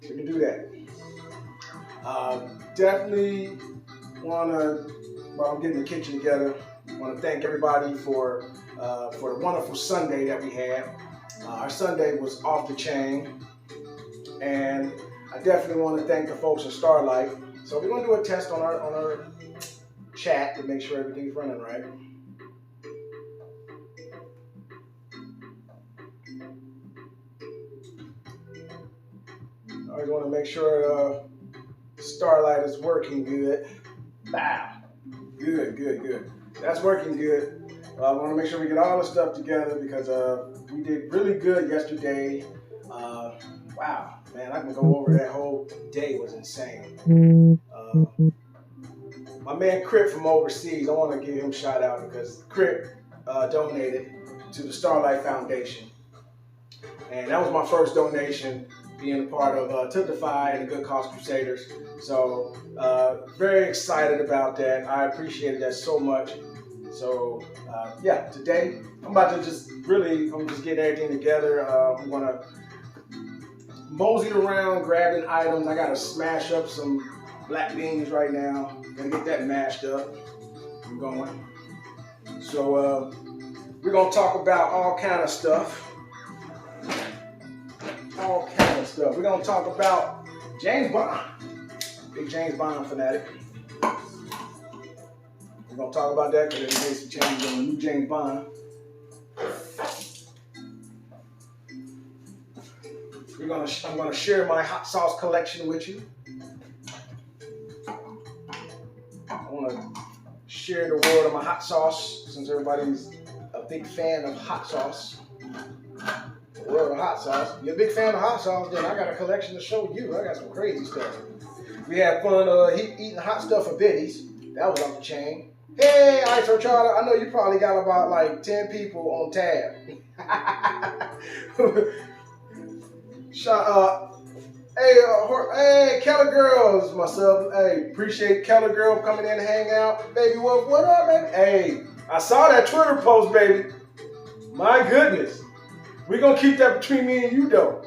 We can do that. Definitely want to, while I'm getting the kitchen together, want to thank everybody for the wonderful Sunday that we had. Our Sunday was off the chain, and I definitely want to thank the folks at Starlight. So we're going to do a test on our chat to make sure everything's running right. I always want to make sure Starlight is working good. Wow. Good. That's working good. I want to make sure we get all the stuff together because we did really good yesterday. Wow, man, I can go over that whole day. It was insane. My man Crip from overseas, I want to give him a shout out because Crip donated to the Starlight Foundation. And that was my first donation, being a part of Tiptify and the Good Cause Crusaders. So very excited about that. I appreciated that so much. So yeah, today I'm just getting everything together. I'm gonna mosey around grabbing items. I gotta smash up some black beans right now. Gonna get that mashed up. I'm going. So we're gonna talk about all kind of stuff. We're gonna talk about James Bond. Big James Bond fanatic. We're gonna talk about that because there's some changes on the new James Bond. I'm gonna share my hot sauce collection with you. I wanna share the world of my hot sauce since everybody's a big fan of hot sauce. The world of hot sauce. If you're a big fan of hot sauce, then I got a collection to show you. I got some crazy stuff. We had fun eating hot stuff for biddies. That was off the chain. Hey, ISO Charlie, I know you probably got about like 10 people on tab. Hey, Keller Girls, my sub. Hey, appreciate Keller Girl coming in to hang out. Baby, what up, baby? Hey, I saw that Twitter post, baby. My goodness. We're going to keep that between me and you, though.